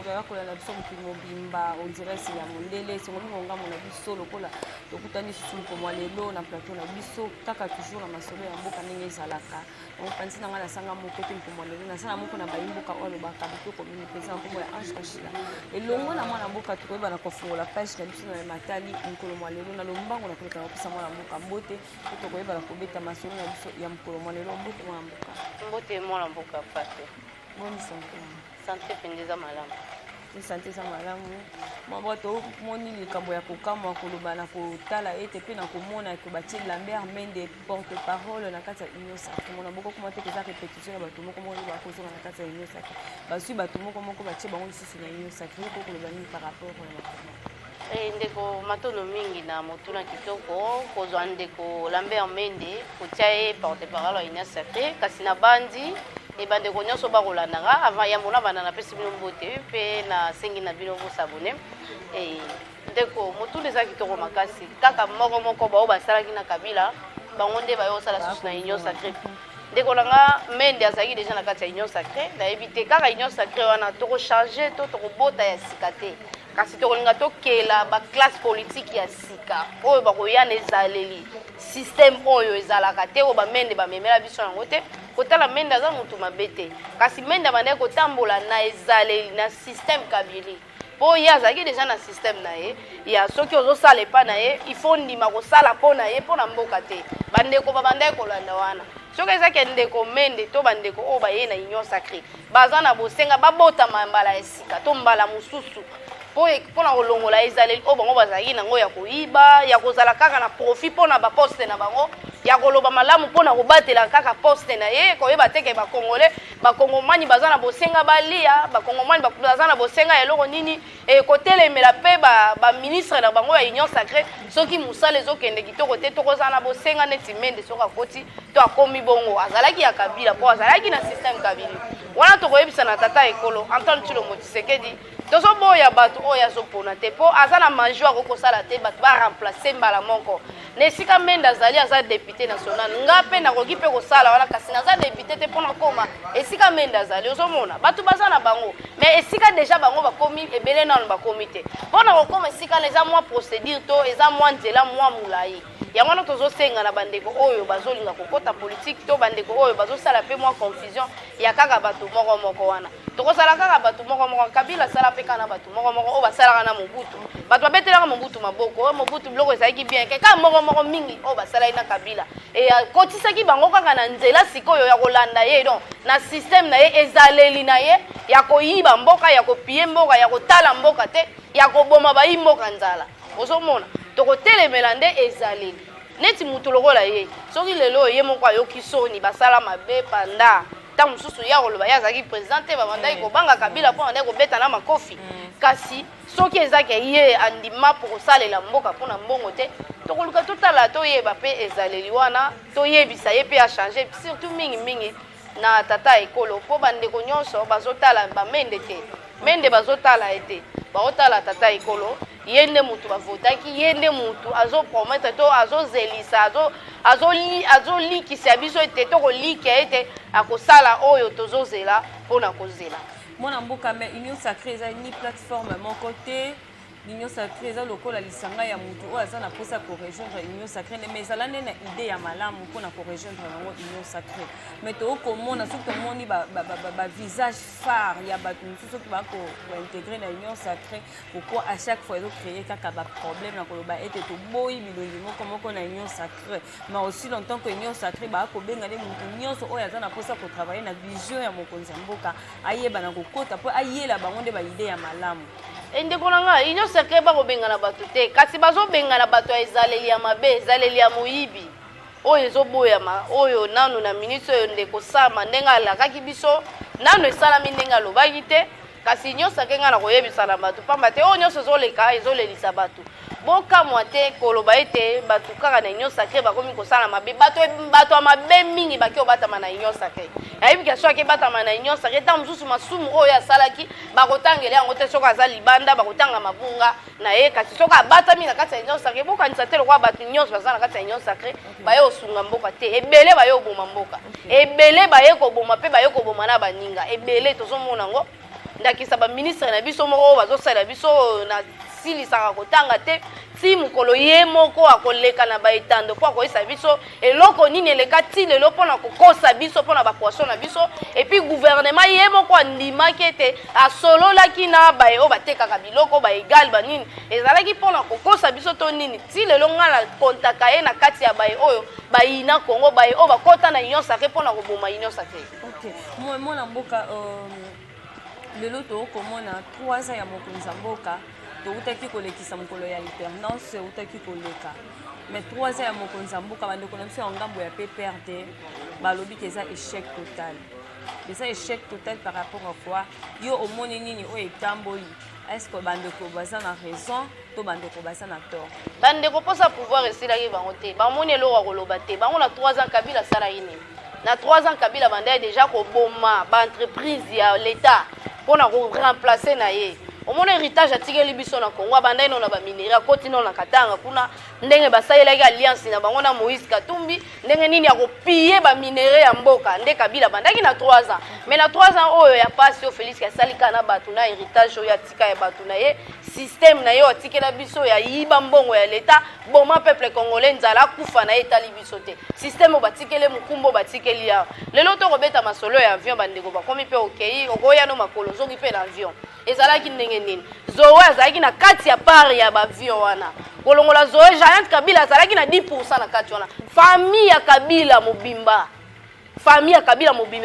toka kola na biso mpimo bimba on dirait c'est ya mondele c'est ngombi ngonga mona biso lokola tokutani susu ko mwa lelo na plateau na biso kaka toujours na masolo ya mboka ndenge ezalaka on panzi na ngala sanga moko te mpimo lelo na sana moko na bayimboka oyo baka bito komini pesa mpo ya Ange Kashila elongo na mwana mboka tukoyeba na kofungola page na biso na matali mkolo mwa lelo na lombango na koleka na kopesa mwana mboka mbote tokoyeba na kobeta masolo na biso ya mkolo mwa lelo mbote mwana mboka mbote mwana mboka pate boni santé santé pendeza malamu santé za malamu mwa to moni likambo ya kokamwa koloba na kotala ete pe na komona ke batie Lambert Mende porte parole na kati ya Union Sacrée mona boko kuma te keza répétition ya bato moko moko ba kozonga na kati ya Union Sacrée basui bato moko moko batie bango lisusu na Union Sacrée ko koloba nini par rapport na ndeko matono mingi na motuna kitoko kozwa ndeko Lambert Mende kotia ye porte parole ya Union Sacrée kasi na bandi ebande ko nyonso ba kolandanga avant ya mona bana na pesi bino mbote pe na sengi na bino bo sabone ndeko motu les kitoko makasi kaka moko ba o basalaki na Kabila bango nde ba yo sala susu na Union Sacrée ndeko langa Mende azaki déjà na kati ya Union Sacrée na ebite kaka Union Sacrée wana to ko changer to ko bota ya sikate kasi to kolinga to kela ba classe politique ya sika oyo ba ko yana ezaleli système oyo ezalaka te o ba Mende ba memela biso yango te kotala Mende aza mutu mabete kasi Mende bande ko tambola na ezaleli na système Kabili po ye azaki déjà na système na ye ya soki ozo sala pa na ye il faut ndima ko sala po na ye po na mboka te bande ko babanda ko landa wana soki ezaki ndeko Mende to bande ko o ba ye na Union Sacrée baza na bosenga babota mambala esika to mbala mususu po na kolongola ezaleli o bango bazaki nango ya koyiba ya kozala kaka na profit po na ba poste na bango ya koloba malamu po na kobatela kaka poste na ye koyeba teke ba Congolais ba Kongomani baza na bosenga balia ba Kongomani baza na bosenga eloko nini kotelemela pe ba ministre na bango ya Union Sacrée soki musala ezokende kitoko te tokoza na bosenga neti Mende soka koti to akomi bongo azalaki ya Kabila po azalaki na système Kabila wana tokoyebisa na tata ekolo Antoine Tshilombo Tshisekedi tozo boya bato oya zopona te po azana major ko sala te bato ba remplacer mbala moko nesika Mende azali aza député national ngape na koki pe ko sala wala kasi na za député te pona koma esika Mende azali ozomona bato bazana bango mais esika déjà bango ba komi ebele na ba komité pona ko koma esika les mois procédure to eza mois nzela mois mulai yango na tozo senga na bandeko oyo bazolinga kokota politique to bandeko oyo bazosala pe mois confusion ya kaka bato moko wana tokosala kaka bato moko Kabila sala pe kana bato moko o basala na Mobutu bato babetelaka Mobutu maboko Mobutu biloko ezalaki bien kaka moko mingi o basala na Kabila e kotisaki bango kaka na nzela sikoyo ya kolanda ye donc na système na ye ezaleli na ye ya koyiba mboka ya kopie mboka ya kotala mboka te ya koboma bayi mboka nzala ozomona tokotelemela nde ezaleli neti mutu lokola ye soki lelo ye moko ayoki soni basala mabe panda ta mususu ya koloba ya zaki présidente babandaki kobanga Kabila po ande kobeta na makofi kasi soki ezaki ye andima po kosalela mboka po na mbongo te tokoluka totala toyeba pe ezaleli wana toyebisa ye pe a changer surtout mingi na tata ekolo po bandeko nyonso bazotala ba Mende te Mende bazotala ete baotala tata ekolo yende mutu bavotaki yende mutu azo promettre to azo zelisa azo likisa biso ete to kolika ete akosala oyo tozozela pona kozela mwana mboka mais Union Sacrée eza ni plateforme mon côté l'Union Sacrée eza lokola lisanga ya mutu oyo aza na posa ko rejoindre Union Sacrée mais ezala nde na idée ya malamu pona ko rejoindre nango Union Sacrée mais to komona soki tomoni ba visage phare ya bato mosusu soki bako intégrer na Union Sacrée pourquoi à chaque fois ezo créer kaka ba problème na koloba ete toboyi bilongi moko na Union Sacrée mais aussi longtemps que Union Sacrée bako benga nde mutu nyonso oyo aza na posa ko travailler na vision ya mokonzi ya mboka ayeba na kokota po ayela bango nde ba idée ya malamu ndeko nanga Union Sacrée ba kobenga na bato te kasi bazo benga na bato ezaleli ya mabe ezaleli ya moyibi oyo ezoboyama oyo nanu na ministre oyo ndeko sama ndenga alakaki biso nanu esalami ndenga alobaki te kasi Union Sacrée nga na koyebisa na bato pamba te oyo nyonso ezoleka ezolelisa bato bokamwa te koloba ete bato kaka na Union Sacrée bakomi kosala mabe bato ya mabe mingi baki obatama na Union Sacrée ayebi ke soki batama na Union Sacrée ta mususu masumu oyo asalaki bakotangela yango te soki aza libanda bakotanga mabunga na ye kasi soki abatami na kati ya Union Sacrée bokanisa te lokwa bato nyonso baza na kati ya Union Sacrée baye osunga mboka te ebele baye oboma mboka ebele baye koboma pe baye koboma na baninga ebele tozomona ngo ndakisa ba ministre na biso moko bazosala biso na silisaka kotanga te ti mokolo ye moko akoleka na baetando mpo akoyesa biso eloko nini eleka ti lelo mpona kokosa biso mpona bapoisson na biso epuis gouvernement ye moko andimaki ete asololaki na baye oyo batekaka biloko baegale banini ezalaki mpona kokosa biso to nini ti lelo nga na kontaka ye na kati ya baye oyo bayina Congo baye oyo bakota na union sacré mpona koboma union sacré. Ok, mwana mboka lelo tokomona 3 ans ya mokonzi ya mboka toutaki kolekisa mokolo ya alternance utaki koleka mais 3 ans ya mokonzi ya mboka bandeko na biso ya ngambo ya PPRD balobi ke eza échec total. Eza échec total par rapport à quoi yo omoni nini oyo etamboli. Est-ce que bandeko baza na raison to bandeko baza na tort? Bandeko posa pouvoir esilaki bango te bamoni eloko koloba te bango na 3 ans Kabila asala ini na 3 ans Kabila banda déjà koboma baentreprise ya l'état mpona koremplacer na ye. Omona héritage atikeli biso na Congo bandai no na ba minera koti no na Katanga kuna ndenge basalelaki alliance na bango na Moïse Katumbi ndenge nini akopiller ba minera ya mboka nde Kabila bandaki na 3 ans mais na 3 ans oyo ya pasi o Félix Kasalika na batu na héritage oyo atika ya batu na ye système na yo atikela biso ya yiba mbongo ya l'état boma peuple congolais nzala kufa na etali biso te système o batikele mukumbo batikeli ya lelo to kobeta masolo ya avion bandeko bakomi pe okei okoya no makolo zoki pe na avion ezalaki ndenge nini Zoé azalaki na kati ya part ya bavion wana kolongola Zoé Jeannette Kabila azalaki na 10% na kati wana famille ya Kabila mobimba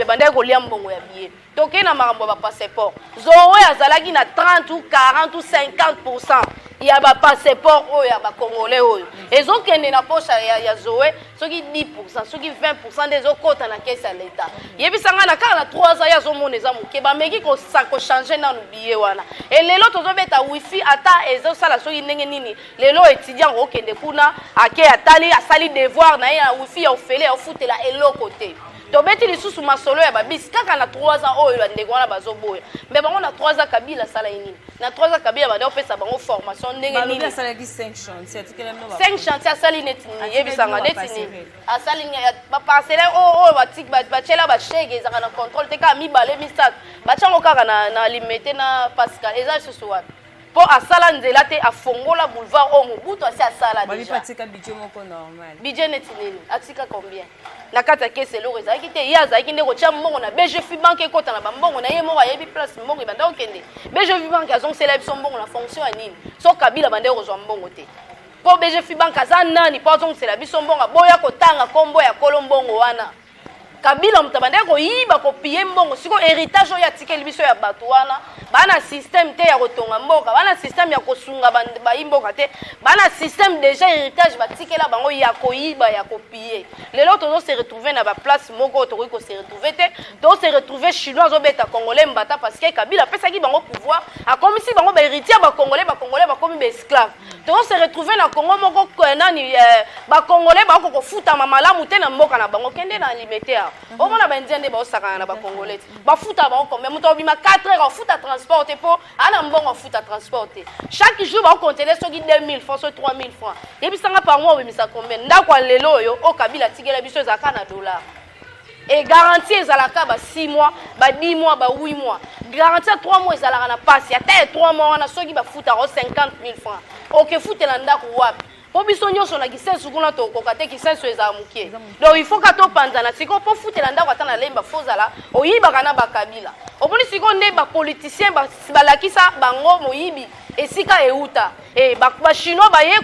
bandai kolia mbongo ya billet toke na makambo ba passeport Zoé azalaki na 30 ou 40 ou 50% ya ba passeport oyo ya ba congolais oyo ezokende na poche ya Zoé soki 10% soki 20% des okota na caisse ya l'état yebisanga na kala 3 ans ya zomona eza moke ba meki ko changer na billet wana et lelo tozobeta wifi ata ezosala soki ndenge nini lelo étudiant okende kuna ake atali asali devoir na ya wifi ya ofele ya ofutela eloko te tobeti lisusu masolo ya babisi kaka na 3 ans oyo bandeko wana bazoboya mais bango na 3 ans Kabila sala nini na 3 ans Kabila bande opesa bango formation ndenge nini balobi asalaki 5 chantiers atikela mno 5 chantiers asali neti nini yebisanga neti nini asali ba parcelle oyo bachela bachege ezaka na contrôle te kaka mibale misatu bachango kaka na limité na Pascal eza lisusu wapi po asala nzela te afongola boulevard o Mobutu asi asala déjà batika budget moko normal budget neti nini atika combien na kata kese loko ezalaki te ye azalaki nde kotia mbongo na BGF bank ekota na bambongo na ye moko ayebi place mbongo ebanda okende BGF bank azongisela biso mbongo na fonction ya nini so Kabila bande kozwa mbongo te po BGF bank aza nani po azongisela biso mbongo boya kotanga kombo ya kolo mbongo wana Kabila mutabande koyiba kopiye mbongo siko héritage oyo atikeli biso ya bato wana bana système te ya kotonga mboka bana système ya kosunga bayimboka te bana système déjà héritage batikela bango ya koyiba ya kopiye lelo tozo se retrouver na ba place moko to ko se retrouver te to se retrouver chinois obeta congolais mbata parce que Kabila pesaki bango pouvoir akomisi bango ba héritier ba congolais bakomi ba esclave to se retrouver na Congo moko nani ba congolais ba ko futa mamalamu te na mboka na bango kende na limité au moins na nzende ba osaka na ba congolais ba futa ba ko même to bima 4 heures futa transporter pour ana mbongo futa transporter chaque jour ba compter soki 2000 francs 3000 francs et puis sanga par mois bimisa combien ndako lelo yo o Kabila tigela biso za kana dollar et garantie ezalaka ba 6 mois ba 10 mois ba 8 mois garantie 3 mois ezalaka na passe ata 3 mois na soki ba futa 50000 francs OK futela ndako wapi po biso nyonso na kisensu kuna to kokate kisensu eza mukie donc il faut ka to panzana siko po futela ndako ata na lemba fozala oyibaka na ba Kabila oponi siko nde ba politicien balakisa bango moyibi esika euta ba chinois baye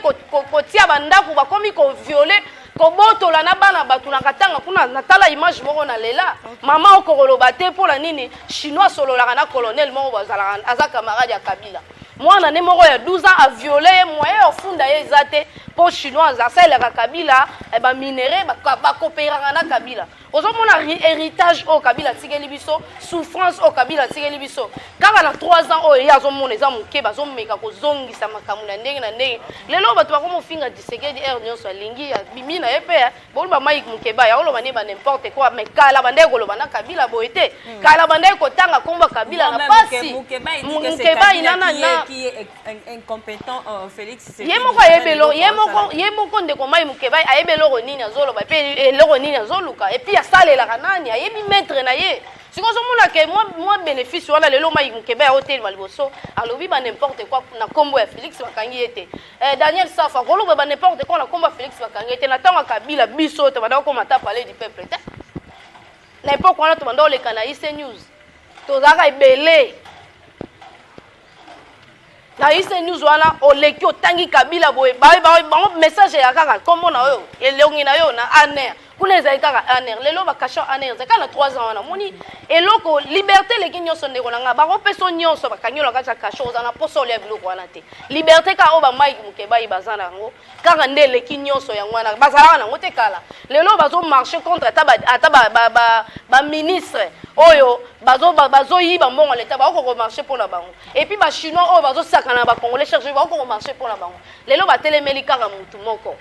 kotia bandako bakomi ko violer kobotola na bana batu na Katanga kuna natala image moko na lela mama okoloba te pola nini chinois sololaka na colonel moko bazala aza camarade ya Kabila mwana ne moko ya 12 ans a violé moyen ofunda ye ezate po chinois asalaka Kabila ba minéré ba coopérera na Kabila ozomona héritage au Kabila tikeli biso souffrance au Kabila tikeli biso kaka na 3 ans oyo azomona eza moke bazomeka kozongisa makambo na ndenge na ndenge lelo bato bakomo finga Tshisekedi air nyonso alingi ya bimi na yepe bolu ba Mike Mukeba ya oloba ne ba n'importe quoi mais kala bande koloba na Kabila boyete kala bande kotanga komba Kabila na pasi Mukeba inana na qui est incompétent Félix yemoko ndeko Mike Mukeba ayebelo nini azoloba pe eloko nini azoluka et puis asalelaka nani ayebi maître na ye Si vous avez moins bénéfice, voilà le loma Québec à hôtel Malboso, alors oui, n'importe quoi, na combo Félix Bakangi était. Daniel Safa, Rolo, n'importe quoi, na combo Félix Bakangi était. Nathan Kabila, Bisso, tu vas donc comme à parler du peuple. N'importe quoi, tu vas dans les Canaïs News. Tu as belé. Na ise news wana oleki otangi Kabila boye ba message ya kaka kombo na yo elongi na yo na aner kuna ezali kaka aner lelo ba kasha aner zaka na 3 ans wana moni eloko liberté leki nyonso ndeko nanga ba ropeso nyonso ba kanyola kaka kasha ozana poso le biloko wana te liberté ka o ba Mike Mukeba ibazana ngo kaka nde leki nyonso ya ngwana bazala na ngote kala lelo bazo marcher contre ba ministre oyo bazo yiba mbongo leta ba ko marcher pour la bango et puis ba chinois oyo bazo sakana ba congolais chercher ba ko marcher pour la bango lelo ba telemeli kaka mutu moko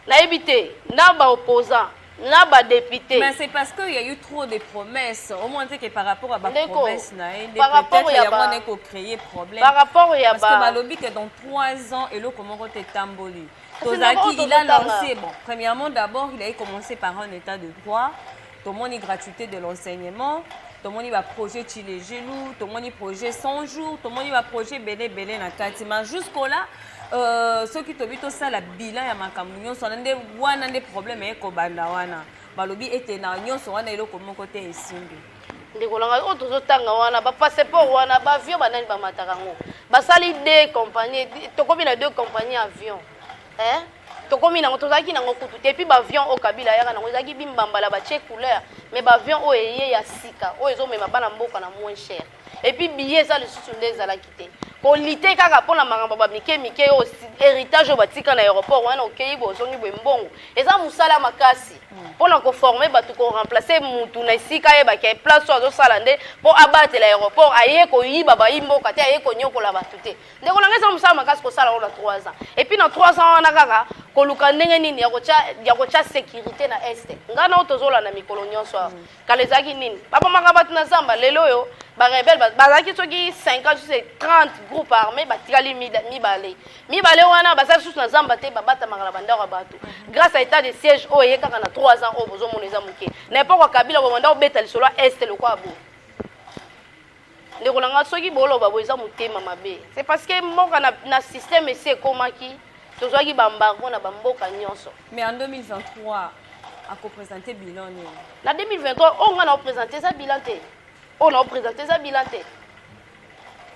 na ebité na ba opposant na ba député mais c'est parce qu'il y a eu trop de promesses au moins que par rapport à ba promesses na par rapport ya ba ko créer problème par rapport ya ba parce que balobi que dans 3 ans et le comment côté tamboli Tozaki il a lancé bon premièrement d'abord il a commencé par un état de droit tout le monde est gratuité de l'enseignement tout le monde va projet Chile Gelou tout le monde projet 100 jours tout le monde va projet belé na katima jusqu'au là ceux qui t'obéissent tout ça la bilan ya makambo sont des problèmes et kobanda wana balobi était na nyonso wana elo comme côté esimbi ndekolanga o tozotanga wana ba passeport wana ba avion banani ba matakango basali deux compagnies tokomi na 2 compagnies avion tokomi na tozaki na ngokutu te puis ba avion o Kabila yaka na ngozaki bimbambala ba che couleur mais ba avion o eye ya sika o ezo mema bana mboka na moins cher et puis billet ça le susu ndeza la kité ko lité kaka pona makambo ba mike o héritage o batika na aéroport wana okei bo zongi bo mbongo eza musala makasi pona ko former batu ko remplacer mutu na sika ye ba ke place ozo sala nde po abattre l'aéroport aye ko yiba ba imboka te aye ko nyokola batu te ndeko na ngeza musala makasi ko sala ona 3 ans et puis na 3 ans wana kaka ko luka ndenge nini ya ko cha sécurité na est ngana otozola na mikolo nyonso kalezaki nini papa makabatu na zamba lelo yo ba rebelle bazaki soki 50 jusqu'à 30 groupes armés batikali mibale wana bazaki susu na zamba te babata makala bandako bato grâce à état de siège o yekaka na 3 ans o bozo moneza muke n'importe quoi Kabila bomanda obeta lisolo est le quoi bo ndeko nanga soki bolo baboza mutema mabe c'est parce que moka na système ese komaki tozwaki bambargo na bamboka nyonso mais en 2023 a représenté bilan ni na 2023 on a présenté ça bilan te on a présenté ça bilan te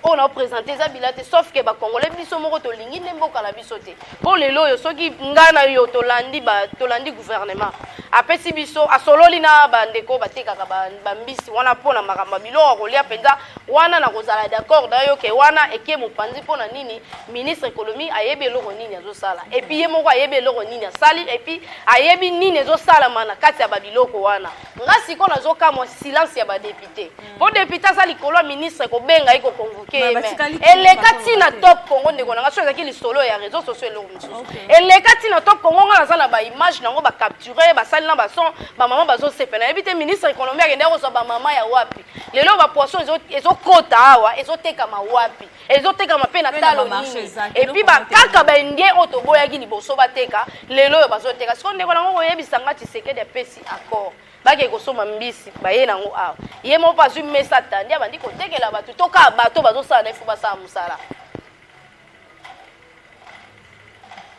on a présenté ça bilan te sauf que ba congolais biso moko to lingi nemboka na biso te pour les loyo soki ngana yo to landi gouvernement apesi biso asololi na bandeko batekaka bambisi wana pona makamba biloko kolia penza wana na kozala d'accord dayo ke wana eke mopanzi pona nini ministre économie ayebi eloko nini azosala et puis ye moko ayebi eloko nini asali et puis ayebi nini ezosala mana kati ya babiloko wana nga siko nazokamwa silence ya badepute po depute aza likolo ya ministre kobenga iko convoqué eleka tina top Congo ndeko nanga so ezaki lisolo ya réseaux sociaux eloko mosusu eleka tina top Congo nga naza na baimage nango bacapture basali na bason bamama bazosepela yebi te ministre économie akende kozwa bamama ya wapi lelo bapoisson ezokota awa ezotekama wapi ezotekama mpe na talo nini et puis kaka baindien oyo toboyaki liboso bateka lelo oyo bazoteka siko ndeko nango koyebisanga Tshisekedi apesi accord bake kosoma mbisi baye nango awa ye moko azwi mesa tandi abandi kotekela bato toka bato bazosala na ifo basala mosala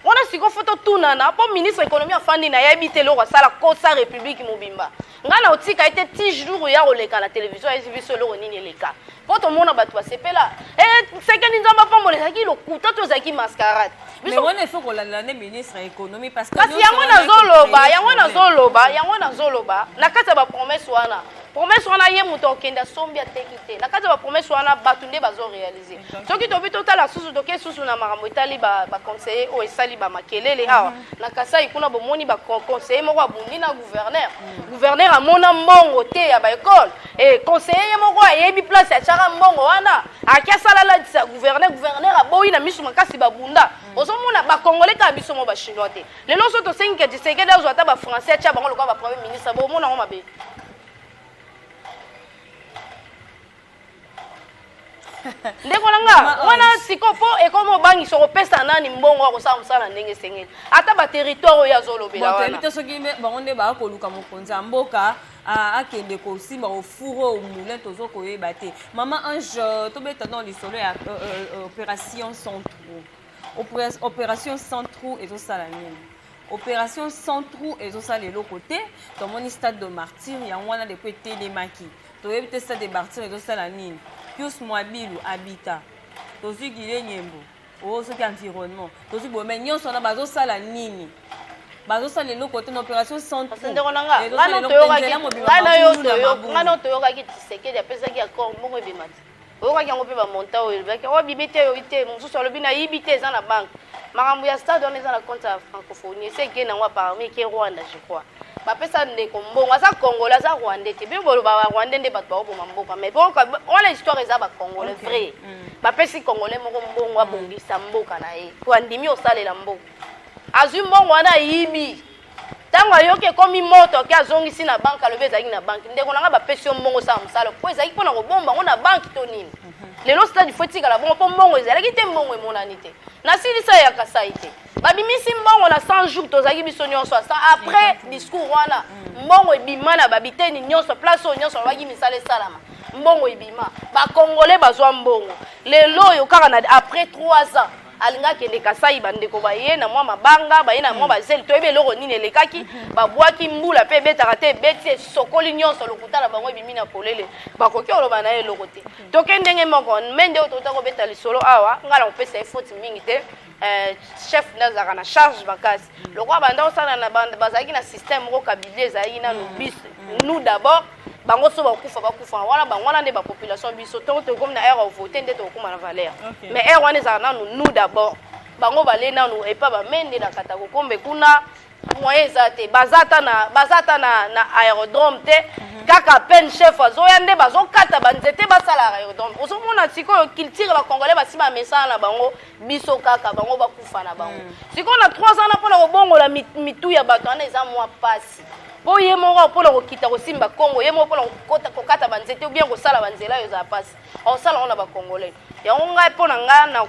wana siko foto tunana po ministre économie afandi na yebi te loko asala kosa république mobimba nga na otika ete 10 jours ya koleka na télévision ya biso eloko nini eleka po tomona bato basepela sekeni nzamba pambona ezalaki lokuta to ezalaki mascarade mais on est faut kolanda ne ministre économie parce que yango nazoloba na kati ya bapromesse wana promesse wana ye moto okenda sombi ateki te na kati ya bapromesse wana bato nde bazorealize soki tobi totala susu toke susu na makambo etali baconseiller oyo esali bamakelele awa na Kasai kuna bomoni baconseiller moko abundi na gouverneur amona mbongo te ya baekole conseiller ye moko ayebi place atiaka mbongo wana aki asalalakisa gouverneur aboyi na miso makasi babunda ozomona bakongolais kaka biso mo bachinois te lelo so tosengi ke Tshisekedi azwa ata bafrançais atia bango lokola bapremier ministre bomona ngo mabe ndeko nanga wana sikopo ekomo bangi soko pesa nani mbongo akosala mosala ndenge sengeli ata ba territoire oyo azolobela wana bon soki bango nde ba koluka mokonzi ya mboka akende kosimba ofuro au moulin tozo koyeba te. Maman Ange to beta dans lisolo ya opération sans trou. Opération sans trou et tout ça la nini. Opération sans trou et tout ça les côté dans mon stade de martyr ya wana de côté des maquis. To yebite stade de martyr et tout ça la nini. Pius Mwabilu habita. Tozu gile nyembo. Oh ce qui environnement. Tozu bo mais nyonso na bazo sala nini. Bazo sala les côté une opération sans trou. Ngano to yoga ki tiseke ya pesa ki akor mbongo ebimati. Oyoka ki yango pe ba monta o elbaki o bibite yo ite mususu alobi na ibite za na banque. Makambo ya stade on eza na compte ya francophonie c'est que na ngwa parmi ki Rwanda je crois. Ba pesa ndeko mbongo asa Congolais za Rwandais te bibolo ba Rwandais nde bato ba bo mboka mais bon on la histoire eza ba Congolais vrai. Ba pesi Congolais moko mbongo abongisa mboka na ye. Ko andimi osalela mboka. Azwi mbongo wana yibi. Tango yoke komi moto ki azongisi na banque alobe ezaki na banque ndeko nanga ba pesi mbongo sa msala po ezaki pona ko bomba ngona banque to nini. Lelo stade fotika la bongo po mbongo ezalaki te mbongo emonani te. Na silisa ya kasai te. Babimisi mbongo na 100 jours tozaki biso nyonso après discours wana mbongo ebima na babiteni nyonso place o nyonso baki misale salama mbongo ebima ba congolais bazwa mbongo lelo yo kaka na après 3 ans alinga kende kasai bandeko baye na mwa mabanga baye na mwa bazeli to ebe loko nini elekaki babwaki mbula pe betaka te beti sokoli nyonso lokuta na bango ebimi na polele bakoki oloba na ye loko te tokendenge moko mende oto tako beta lisolo awa ngala opesa efoti mingi te chef nazaka na charge bakasi lokwa banda osala na banda bazaki na système moko kabile ezali na bis nous d'abord bango so bakufa wana bangwana nde ba population biso to comme na air voter nde to kuma na valeur mais air wana ezala nanu nous d'abord bango bale nanu et pas ba mende na katako kombe kuna moyen ezate bazata na aérodrome te kaka peine chef azoya nde bazokata banzete basala aérodrome osomona sikoyo culture ba congolais basiba mesala na bango biso kaka bango bakufa na bango sikoyo na 3 ans na pona kobongola mitu ya bato wana eza mwa pasi bo ye moko pona kokita kosimba Congo ye moko pona kokata banzete ou bien kosala banzela yo za pasi osala ona ba congolais yango ngai pona nga na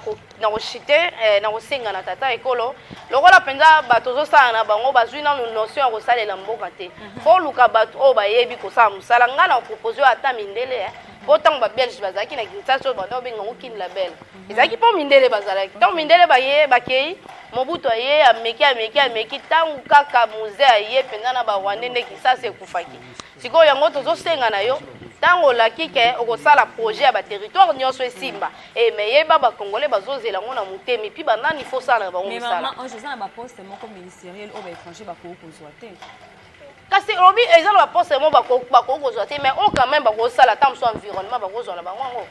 koshite na kosenga na tata ekolo lokola penza bato zosala na bango bazwi na notion ya kosalela mboka te fo luka bato o bayebi kosala musala nga na propose ata mindele autant ba belge bazaki na Kinshasa bando benga ngokini la belle ezaki po mindele bazalaki tant mindele baye bakei mobuto aye ameki tangu kaka musée aye penza na ba Rwanda nde Kinshasa ekufaki siko yango tozosenga na yo tango lakike okosala projet ya ba territoire nyonso esimba mais yeba ba congolais bazozela ngona mutemi pi banani faut sala ba ngona sala mais maman je sais na ba poste moko ministériel au ba étranger ba ko kozwa te kasi obi ezalo ba poste mo ba ko kozwa te mais on quand même ba ko sala tam so environnement ba kozwa na ba ngo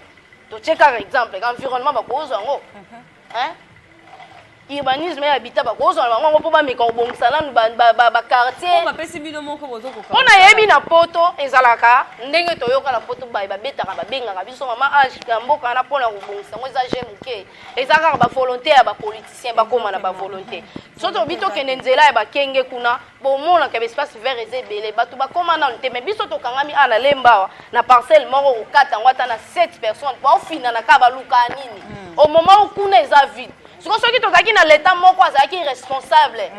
to checker exemple environnement ba kozwa ngo urbanisme ya habitat ba kozwa na bango po ba meka obongisa nanu ba quartier ba pesi bino moko bozo ko ona yebi na poto ezalaka ndenge toyoka na poto ba betaka ba bengaka biso mama age ya mboka na pona kobongisa ngo eza jemuke ezaka ba volonté ya ba politicien ba koma na ba volonté soto bito kende nzela ya ba kenge kuna bo mona ka espace vert ezebele bato ba koma na nte mais biso to kangami ana lembawa na parcelle moko kokata ngwata na 7 personnes po fina na ka ba luka nini au moment où kuna eza vide soki tozaki na l'état moko azaki responsable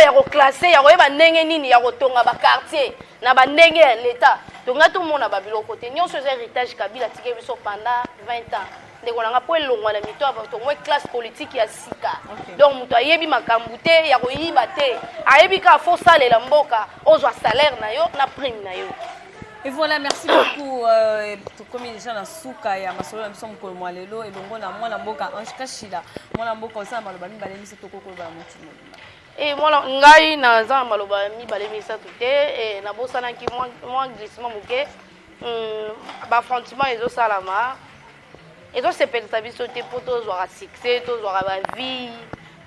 ya reclasser ya koyeba ndenge nini ya kotonga ba quartier na ba ndenge ya l'état tonga tout mona ba biloko te nyonso za héritage Kabila tike biso pendant 20 ans ndeko nanga po elongwa na mito to mwe classe politique ya sika donc muto ayebi makambu te ya koyiba te ayebi ka faut salela mboka ozwa salaire na yo na prime na yo. Et voilà, merci beaucoup. Comme les gens dans Souka, il y a ma soeur, nous sommes pour moi, Lelo, et donc on a moi, Namboka, Ange Kachila, moi, Namboka, ça, Malobami, Balemi, c'est tout coco, et moi, Ngai, Naza, Malobami, Balemi, ça tout est, et Nabosana qui, moi, glissement, mouké, affrontement, et au salama, et donc c'est peut-être ça, sauter pour tous voir à succès, tous voir à la vie,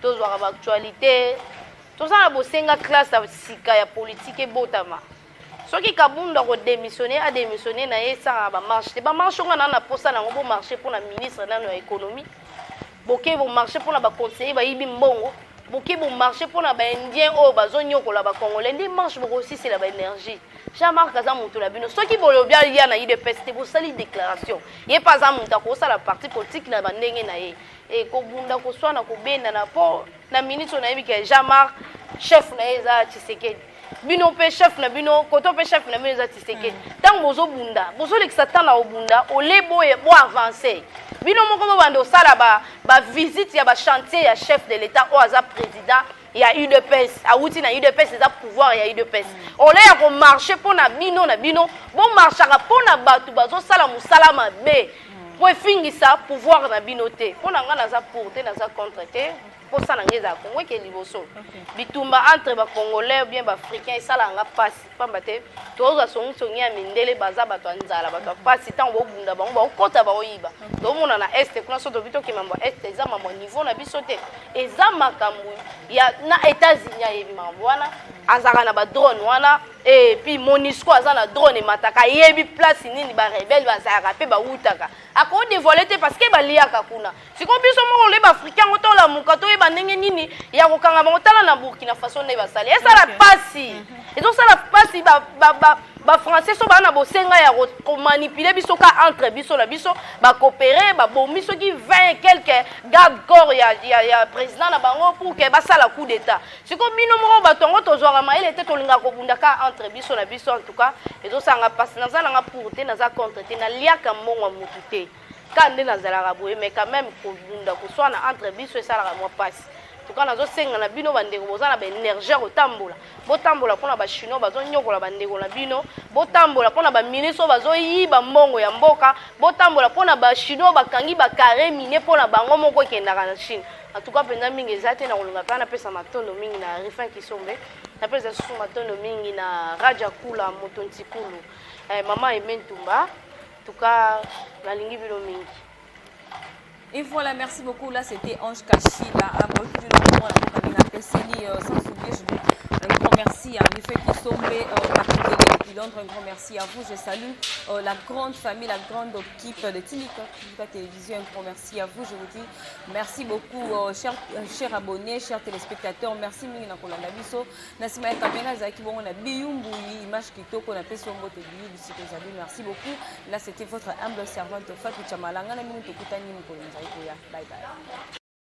tous voir à l'actualité, tout ça, la bosenga classe, la sika, la politique, et botama. Soki kabunda ko démissionner a démissionner na yesa ba marché ba marché ngana na posa na ngo marché pour la ministre na la économie boké bo marché pour la ba conseiller ba yibi mbongo boké bo marché pour na ba indien o ba zonyo ko la ba congolais ndi marché bo aussi c'est la ba énergie Jean-Marc kaza mutu la bino soki bolo bia ya na ide peste bo sali déclaration ye pas za mutu ko sala parti politique na ba ndenge na ye e ko bunda ko swana ko benda na po na ministre na yibi ke Jean-Marc chef na eza Tshisekedi bino pe chef na bino koto pe chef na bino za tiseke tant bozo bunda bozo l'exatan na obunda olebo e bo avancer bino moko bo bando sala ba visite ya ba chantier ya chef de l'état o aza président ya UDPS awuti na UDPS za pouvoir ya UDPS ole ya ko marcher pona bino na bino bo marchaka pona batu bazo sala musala mabe po fingisa pouvoir na bino te pona nga na za pour te na za contre te pour ça ngeza Congo ke liboso bitumba entre ba congolais bien ba africains sala nga passe pamba te toza songi ya mindele baza bato anzala bato passe tant bo bunda bango ba kota ba oyiba do mona na est kuna soto bito ke mambo est eza mambo niveau na biso te eza makambu ya na États-Unis ya mambo wana azaka na ba drone wana et puis Monisco aza na drone mataka yebi place nini ba rebelle bazaka pe ba utaka ako dévoiler te parce que ba liaka kuna siko biso moko le ba africain ngoto la mukato e ba ndenge nini ya kokanga bango tala na Burkina Faso ne ba sali esa la pasi ezo sala pasi ba français so ba na bosenga ya ko manipuler biso ka entre biso la biso ba coopérer ba bombi so ki 20 quelques garde corps ya président na bango pour que ba sala coup d'état siko bino moko ba tongo tozwaka ma ele te tolinga ko bunda ka entre biso na biso en tout cas ezo sanga passe na za nga pour te na za contre te na liaka mbongo mutu te quand nde nazalaka boye mais quand même ko bunda ko soit na entre biso et sala moi passe tuka nazo senga na bino bandeko bozana ba énergie otambola botambola pona ba chinois bazo nyokola bandeko na bino botambola pona ba ministre bazo yiba mbongo ya mboka botambola pona ba chinois bakangi ba carré minier pona bango moko kendaka na Chine en tout cas penza mingi ezate na kolunga kana pesa matondo mingi na Rifin Kisombe na pesa susu matondo mingi na Raja Kula Motontikulu mama Ementumba en tout cas la lingi bilo mingi. Et voilà, merci beaucoup. Là, c'était Ange Kachila. Sans oublier, je dis un grand merci à Rifin Kisombe, depuis Londres. Un grand merci à vous. Je salue la grande famille, la grande équipe de Tilika Télévision. Un grand merci à vous. Je vous dis merci beaucoup, chers abonnés, chers téléspectateurs. Merci, Mingina Kolanda Biso. Nassima Kamena Zaki Bon, on a Biyumbu, image Kitoko, on a Pesso Mbote Biyu, merci beaucoup. Là, c'était votre humble servante Fatou Chamalanga. Bye bye.